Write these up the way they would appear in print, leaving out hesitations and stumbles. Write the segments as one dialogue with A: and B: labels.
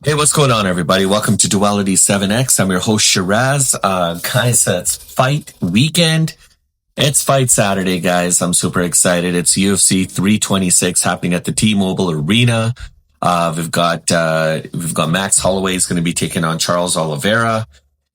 A: Hey, what's going on, everybody? Welcome to Duality 7X. I'm your host, Shiraz. Guys, it's fight weekend. It's fight Saturday, guys. I'm super excited. It's UFC 326 happening at the T-Mobile Arena. We've got Max Holloway is going to be taking on Charles Oliveira.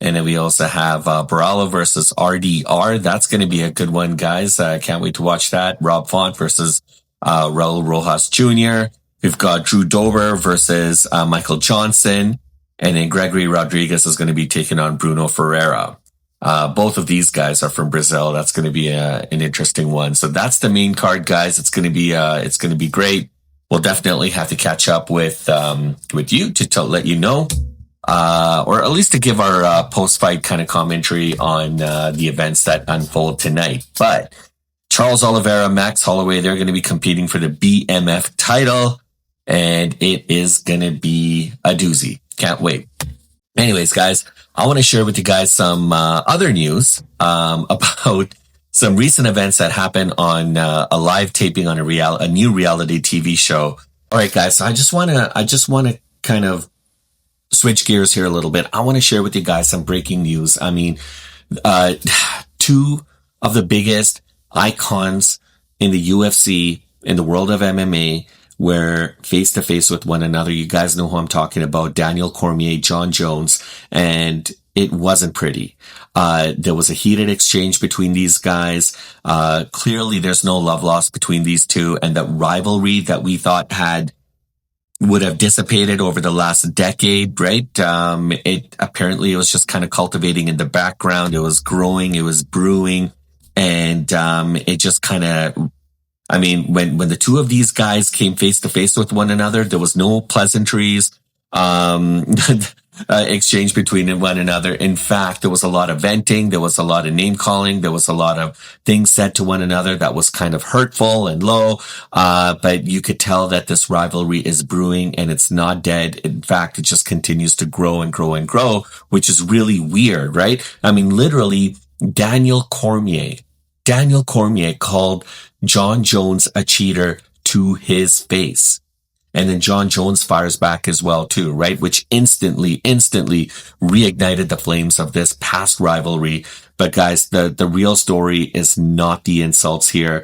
A: And then we also have Barala versus RDR. That's going to be a good one, guys. Can't wait to watch that. Rob Font versus Raul Rojas Jr. We've got Drew Dober versus Michael Johnson. And then Gregory Rodriguez is going to be taking on Bruno Ferreira. Both of these guys are from Brazil. That's going to be an interesting one. So that's the main card, guys. It's going to be great. We'll definitely have to catch up with you to let you know, or at least to give our post-fight kind of commentary on the events that unfold tonight. But Charles Oliveira, Max Holloway, they're going to be competing for the BMF title, and it is going to be a doozy. Can't wait. Anyways, guys, I want to share with you guys some other news about some recent events that happened on a live taping on a new reality TV show. All right, guys, so I just want to kind of switch gears here a little bit. I want to share with you guys some breaking news. I mean, two of the biggest icons in the UFC, in the world of MMA, were face to face with one another. You guys know who I'm talking about, Daniel Cormier, Jon Jones, and it wasn't pretty. There was a heated exchange between these guys. Clearly there's no love lost between these two, and that rivalry that we thought would have dissipated over the last decade, right? It was just kind of cultivating in the background. It was growing, it was brewing, and it just kind of, I mean, when the two of these guys came face to face with one another, there was no pleasantries, exchange between one another. In fact, there was a lot of venting. There was a lot of name calling. There was a lot of things said to one another that was kind of hurtful and low. But you could tell that this rivalry is brewing and it's not dead. In fact, it just continues to grow and grow and grow, which is really weird, right? I mean, literally, Daniel Cormier called Jon Jones a cheater to his face. And then Jon Jones fires back as well too, right? Which instantly reignited the flames of this past rivalry. But guys, the real story is not the insults here.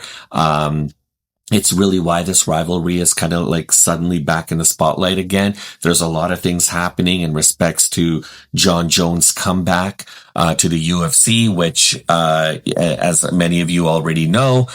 A: It's really why this rivalry is kind of like suddenly back in the spotlight again. There's a lot of things happening in respects to Jon Jones' comeback to the UFC, which, as many of you already know,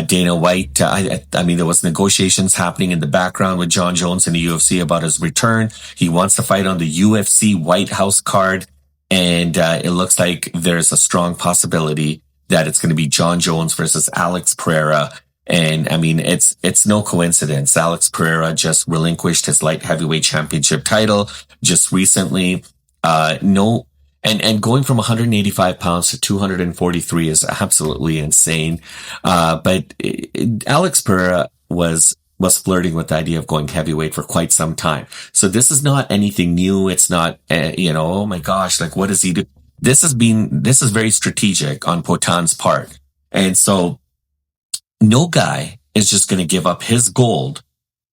A: Dana White, I mean, there was negotiations happening in the background with Jon Jones in the UFC about his return. He wants to fight on the UFC White House card, and it looks like there's a strong possibility that it's going to be Jon Jones versus Alex Pereira. And I mean, it's no coincidence. Alex Pereira just relinquished his light heavyweight championship title just recently. And going from 185 pounds to 243 is absolutely insane. But Alex Pereira was flirting with the idea of going heavyweight for quite some time. So this is not anything new. It's not, oh my gosh, like what does he do? This is very strategic on Potan's part. And so no guy is just going to give up his gold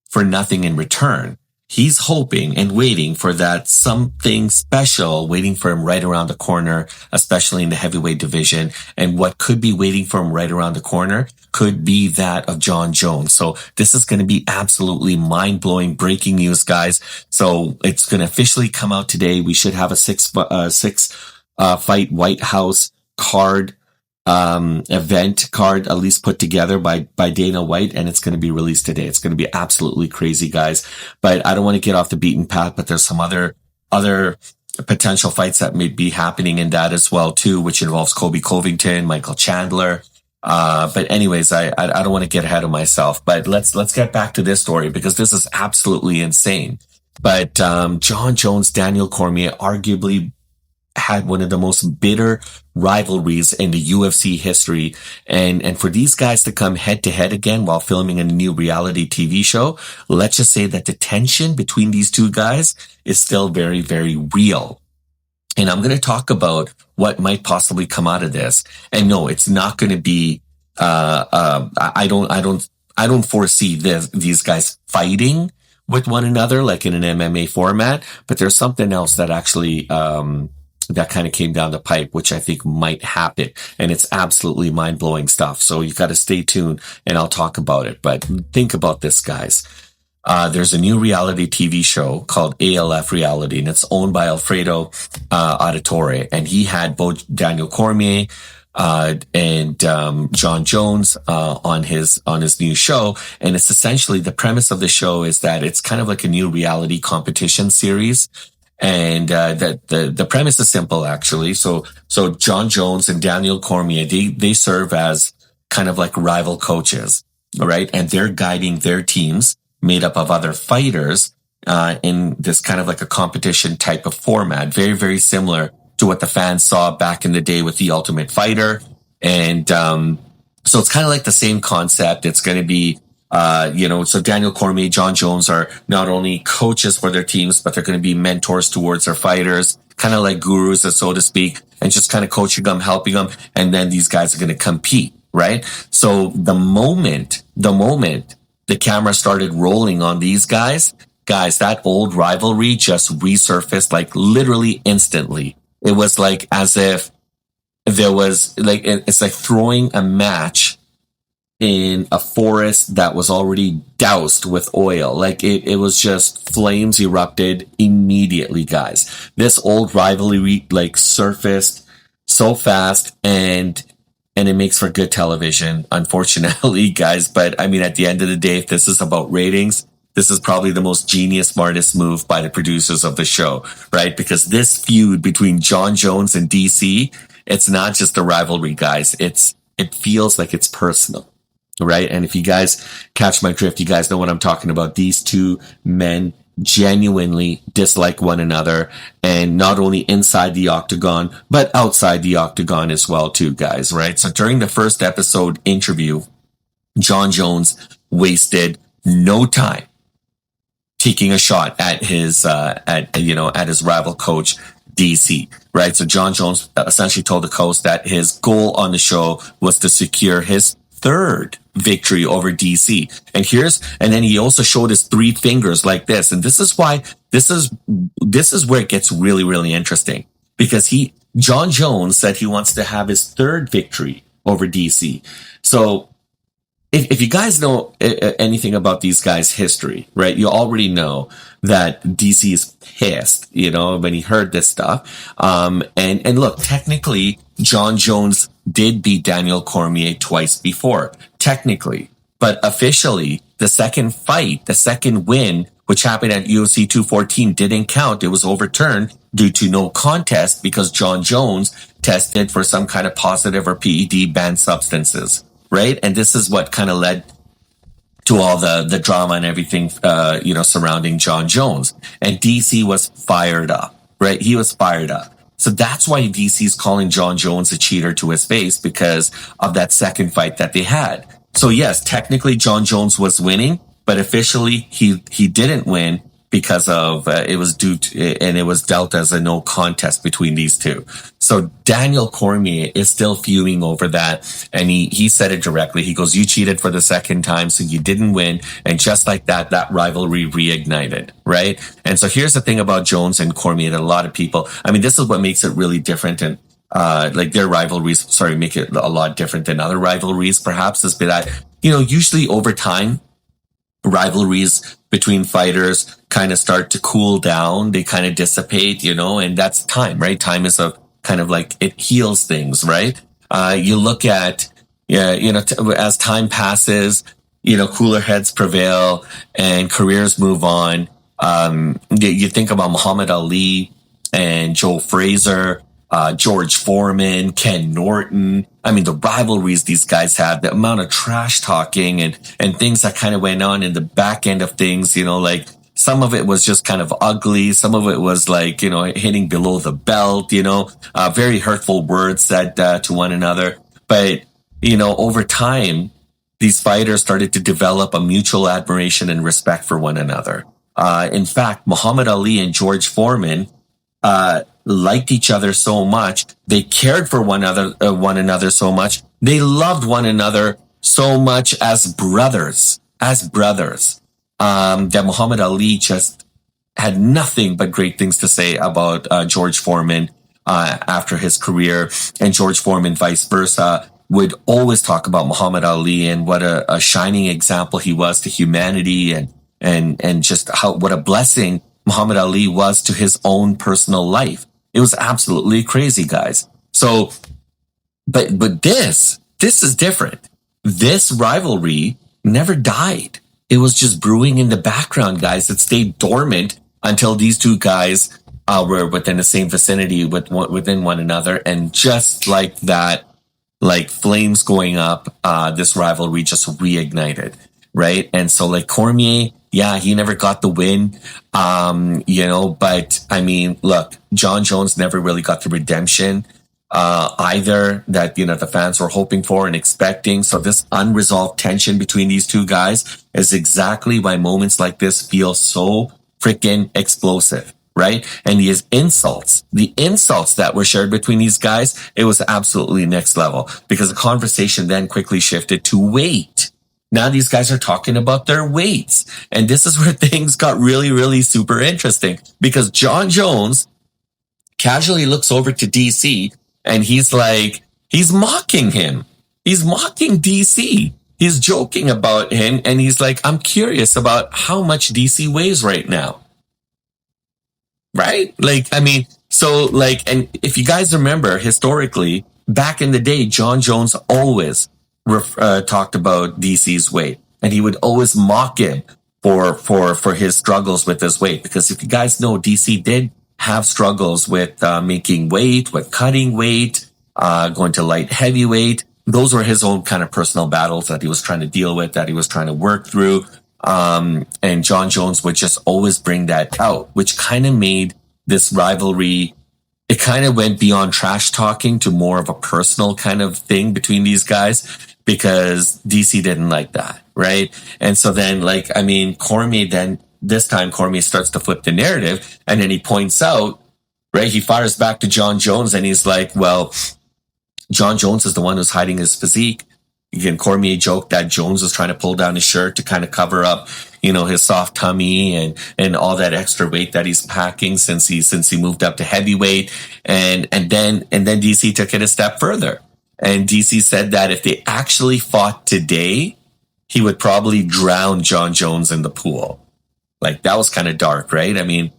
A: for nothing in return. He's hoping and waiting for that something special waiting for him right around the corner, especially in the heavyweight division. And what could be waiting for him right around the corner could be that of Jon Jones. So this is going to be absolutely mind-blowing breaking news, guys. So it's going to officially come out today. We should have a six fight White House card, event card at least put together by Dana White, and it's going to be released today. It's going to be absolutely crazy, guys. But I don't want to get off the beaten path, but there's some other potential fights that may be happening in that as well too, which involves Kobe Covington, Michael Chandler. But anyways, I don't want to get ahead of myself, but let's get back to this story because this is absolutely insane. But Jon Jones, Daniel Cormier arguably had one of the most bitter rivalries in the UFC history. And for these guys to come head to head again while filming a new reality TV show, let's just say that the tension between these two guys is still very, very real. And I'm going to talk about what might possibly come out of this. And no, it's not going to be, I don't foresee these guys fighting with one another, like in an MMA format, but there's something else that actually, that kind of came down the pipe, which I think might happen. And it's absolutely mind blowing stuff. So you got to stay tuned and I'll talk about it. But think about this, guys. There's a new reality TV show called ALF Reality, and it's owned by Alfredo Auditore, and he had both Daniel Cormier and Jon Jones on his new show. And it's essentially, the premise of the show is that it's kind of like a new reality competition series. And that the premise is simple, actually. So Jon Jones and Daniel Cormier, they serve as kind of like rival coaches, right? And they're guiding their teams made up of other fighters in this kind of like a competition type of format, very, very similar to what the fans saw back in the day with The Ultimate Fighter. And so it's kind of like the same concept. It's going to be, so Daniel Cormier, Jon Jones are not only coaches for their teams, but they're going to be mentors towards their fighters, kind of like gurus, so to speak, and just kind of coaching them, helping them. And then these guys are going to compete, right? So the moment the camera started rolling on these guys, that old rivalry just resurfaced, like literally instantly. It was like as if there was like, it's like throwing a match in a forest that was already doused with oil. Like it was just flames erupted immediately, guys. This old rivalry like surfaced so fast, and it makes for good television, unfortunately, guys. But I mean, at the end of the day, if this is about ratings, this is probably the most genius, smartest move by the producers of the show, right? Because this feud between Jon Jones and DC, it's not just a rivalry, guys. It feels like it's personal, right? And if you guys catch my drift, you guys know what I'm talking about. These two men genuinely dislike one another, and not only inside the octagon, but outside the octagon as well too, guys, right? So during the first episode interview, Jon Jones wasted no time taking a shot at his rival coach DC, right? So Jon Jones essentially told the host that his goal on the show was to secure his third victory over DC. And then he also showed his three fingers like this. And this is why this is where it gets really, really interesting, because Jon Jones said he wants to have his third victory over DC. So if you guys know anything about these guys' history, right, you already know that DC is pissed, when he heard this stuff. And look, technically, Jon Jones did beat Daniel Cormier twice before, technically. But officially, the second win, which happened at UFC 214, didn't count. It was overturned due to no contest because Jon Jones tested for some kind of positive or PED banned substances, right? And this is what kind of led to all the drama and everything, surrounding Jon Jones. And DC was fired up, right? He was fired up. So that's why DC's calling Jon Jones a cheater to his face, because of that second fight that they had. So yes, technically Jon Jones was winning, but officially he didn't win because of it was and it was dealt as a no contest between these two. So Daniel Cormier is still fuming over that, and he said it directly. He goes, "You cheated for the second time, so you didn't win." And just like that rivalry reignited, right? And so here's the thing about Jones and Cormier that a lot of people, I mean, this is what makes it really different, and like their rivalries, make it a lot different than other rivalries, perhaps, is that, usually over time, rivalries between fighters kind of start to cool down. They kind of dissipate, and that's time, right? Time is a kind of like, it heals things, right? You look at, as time passes, cooler heads prevail and careers move on. You think about Muhammad Ali and Joe Frazier, George Foreman, Ken Norton. I mean, the rivalries these guys had, the amount of trash talking and things that kind of went on in the back end of things, like some of it was just kind of ugly. Some of it was like, hitting below the belt, very hurtful words said to one another. But, over time, these fighters started to develop a mutual admiration and respect for one another. In fact, Muhammad Ali and George Foreman, liked each other so much. They cared for one another so much. They loved one another so much as brothers. that Muhammad Ali just had nothing but great things to say about George Foreman after his career, and George Foreman vice versa would always talk about Muhammad Ali and what a shining example he was to humanity, and just what a blessing Muhammad Ali was to his own personal life. It was absolutely crazy, guys. So, but this is different. This rivalry never died. It was just brewing in the background, guys. It stayed dormant until these two guys were within the same vicinity within one another, and just like that, like flames going up, this rivalry just reignited, right? And so, like Cormier, yeah, he never got the win, but I mean, look, Jon Jones never really got the redemption either that, the fans were hoping for and expecting. So this unresolved tension between these two guys is exactly why moments like this feel so freaking explosive, right? And the insults that were shared between these guys, it was absolutely next level, because the conversation then quickly shifted to weight. Now these guys are talking about their weights. And this is where things got really, really super interesting, because Jon Jones casually looks over to DC, and he's mocking him. He's mocking DC. He's joking about him, and he's like, I'm curious about how much DC weighs right now. Right? Like, I mean, so like, and if you guys remember historically, back in the day, Jon Jones always talked about DC's weight, and he would always mock him for his struggles with his weight. Because if you guys know, DC did have struggles with making weight, with cutting weight, going to light heavyweight. Those were his own kind of personal battles that he was trying to deal with, that he was trying to work through. And Jon Jones would just always bring that out, which kind of made this rivalry, it kind of went beyond trash talking to more of a personal kind of thing between these guys, because DC didn't like that, right? And so then, like, I mean, this time Cormier starts to flip the narrative, and then he points out, right, he fires back to Jon Jones, and he's like, well, Jon Jones is the one who's hiding his physique. Again, Cormier joked that Jones was trying to pull down his shirt to kind of cover up, his soft tummy and all that extra weight that he's packing since he moved up to heavyweight. And then DC took it a step further. And DC said that if they actually fought today, he would probably drown Jon Jones in the pool. Like, that was kind of dark, right? I mean,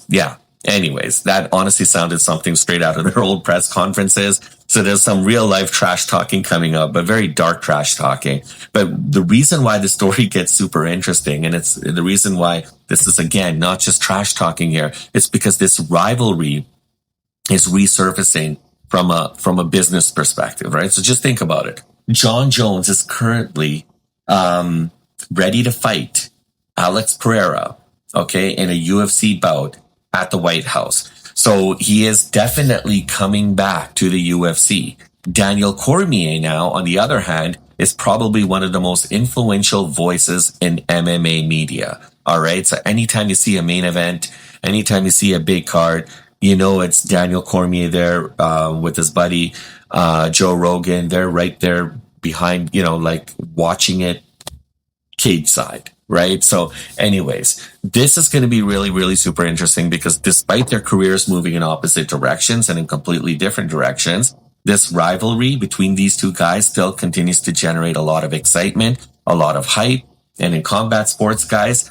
A: yeah. Anyways, that honestly sounded something straight out of their old press conferences. So there's some real life trash talking coming up, but very dark trash talking. But the reason why the story gets super interesting, and it's the reason why this is, again, not just trash talking here, it's because this rivalry is resurfacing from a business perspective, right? So just think about it. Jon Jones is currently ready to fight Alex Pereira, okay, in a UFC bout at the White House. So he is definitely coming back to the UFC. Daniel Cormier now, on the other hand, is probably one of the most influential voices in MMA media. All right. So anytime you see a main event, anytime you see a big card, it's Daniel Cormier there with his buddy Joe Rogan. They're right there behind, like watching it cage side. Right. So anyways, this is going to be really, really super interesting, because despite their careers moving in opposite directions and in completely different directions, this rivalry between these two guys still continues to generate a lot of excitement, a lot of hype. And in combat sports, guys,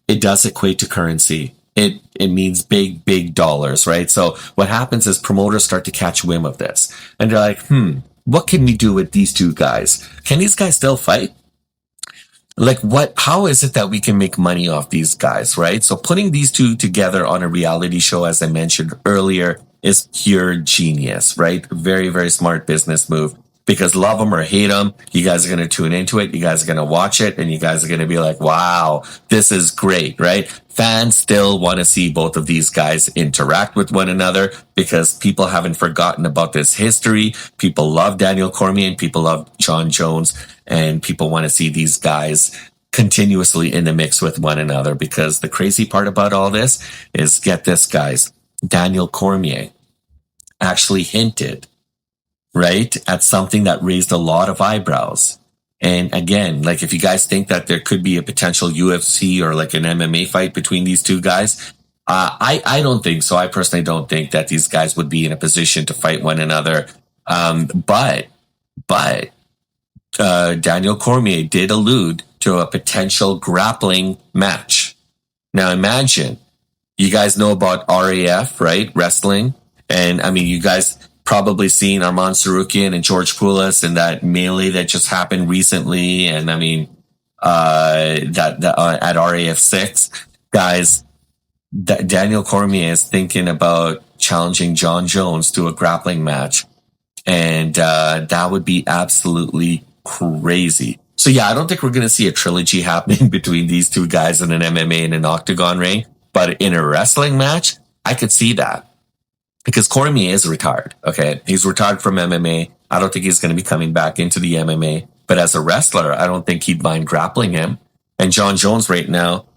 A: it does equate to currency. It means big, big dollars, right? So what happens is promoters start to catch wind of this, and they're like, what can we do with these two guys? Can these guys still fight? Like, how is it that we can make money off these guys, right? So putting these two together on a reality show, as I mentioned earlier, is pure genius, right? Very, very smart business move, because love them or hate them, you guys are going to tune into it. You guys are going to watch it, and you guys are going to be like, wow, this is great, right? Fans still want to see both of these guys interact with one another, because people haven't forgotten about this history. People love Daniel Cormier, and people love Jon Jones, and people want to see these guys continuously in the mix with one another. Because the crazy part about all this is, get this, guys, Daniel Cormier actually hinted, right, at something that raised a lot of eyebrows. And again, like if you guys think that there could be a potential UFC or like an MMA fight between these two guys, I don't think so. I personally don't think that these guys would be in a position to fight one another. But Daniel Cormier did allude to a potential grappling match. Now imagine, you guys know about RAF, right? Wrestling. And I mean, you guys probably seen Arman Sarukian and George Poulas in that melee that just happened recently. And I mean, at RAF 6, guys, Daniel Cormier is thinking about challenging Jon Jones to a grappling match. And that would be absolutely crazy. So yeah, I don't think we're going to see a trilogy happening between these two guys in an MMA and an octagon ring. But in a wrestling match, I could see that. Because Cormier is retired, okay? He's retired from MMA. I don't think he's going to be coming back into the MMA. But as a wrestler, I don't think he'd mind grappling him. And Jon Jones right now,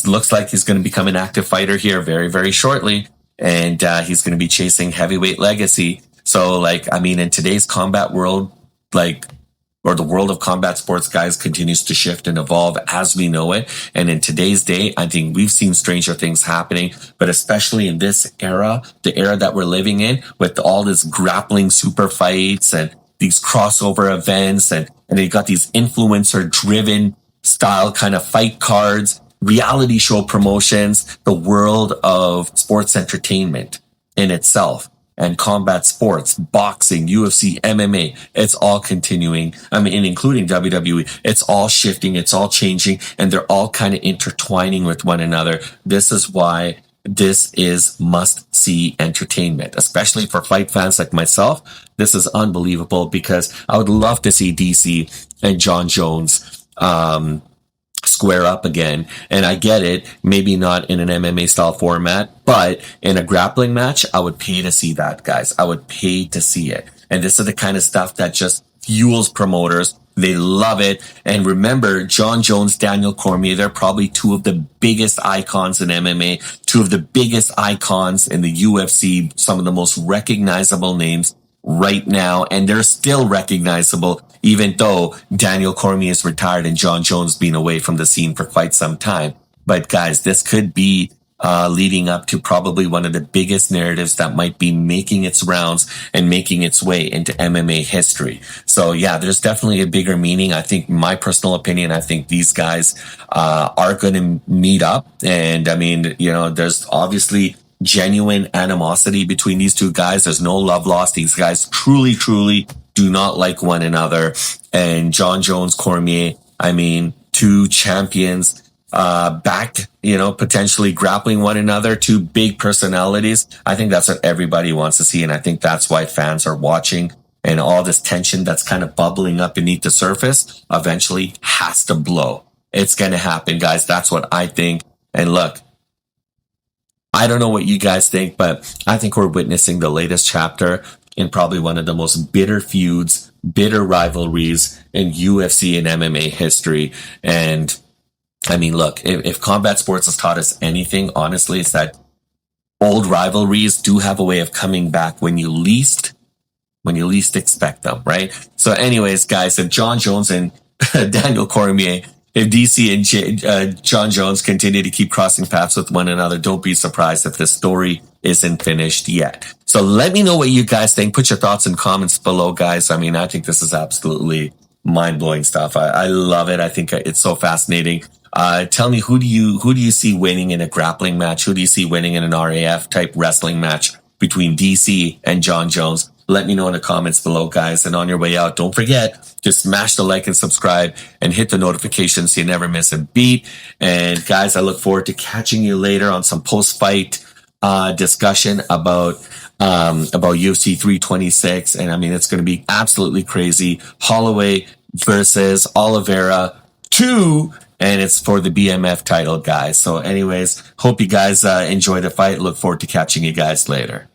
A: looks like he's going to become an active fighter here very, very shortly. And he's going to be chasing heavyweight legacy. So, like, I mean, in today's combat world, like, or the world of combat sports, guys, continues to shift and evolve as we know it. And in today's day, I think we've seen stranger things happening, but especially in this era, the era that we're living in, with all this grappling super fights and these crossover events, and you got these influencer driven style kind of fight cards, reality show promotions, the world of sports entertainment in itself. And combat sports, boxing, UFC, MMA, it's all continuing. I mean, including WWE, it's all shifting, it's all changing, and they're all kind of intertwining with one another. This is why this is must-see entertainment, especially for fight fans like myself. This is unbelievable because I would love to see DC and Jon Jones, square up again. And I get it, maybe not in an MMA style format, but in a grappling match, I would pay to see that, guys. I would pay to see it. And this is the kind of stuff that just fuels promoters. They love it. And remember, Jon Jones, Daniel Cormier, they're probably two of the biggest icons in MMA, two of the biggest icons in the UFC, some of the most recognizable names right now, and they're still recognizable, even though Daniel Cormier is retired and Jon Jones been away from the scene for quite some time. But guys, this could be leading up to probably one of the biggest narratives that might be making its rounds and making its way into MMA history. So yeah, there's definitely a bigger meaning. I think, my personal opinion, I think these guys are going to meet up. And I mean, you know, there's obviously genuine animosity between these two guys. There's no love lost. These guys truly, truly do not like one another. And Jon Jones, Cormier, I mean, two champions, back, you know, potentially grappling one another, two big personalities. I think that's what everybody wants to see. And I think that's why fans are watching, and all this tension that's kind of bubbling up beneath the surface eventually has to blow. It's going to happen, guys. That's what I think. And look, I don't know what you guys think, but I think we're witnessing the latest chapter in probably one of the most bitter feuds, bitter rivalries in UFC and MMA history. And I mean, look, if combat sports has taught us anything, honestly, it's that old rivalries do have a way of coming back when you least expect them, right? So anyways, guys, if Jon Jones and Daniel Cormier, if DC and Jon Jones continue to keep crossing paths with one another, don't be surprised if the story isn't finished yet. So let me know what you guys think. Put your thoughts in comments below, guys. I mean, I think this is absolutely mind-blowing stuff. I love it. I think it's so fascinating. Tell me, who do you see winning in a grappling match? Who do you see winning in an RAF type wrestling match between DC and Jon Jones? Let me know in the comments below, guys. And on your way out, don't forget to smash the like and subscribe and hit the notifications so you never miss a beat. And guys, I look forward to catching you later on some post-fight discussion about UFC 326. And I mean, it's going to be absolutely crazy. Holloway versus Oliveira 2. And it's for the BMF title, guys. So anyways, hope you guys enjoy the fight. Look forward to catching you guys later.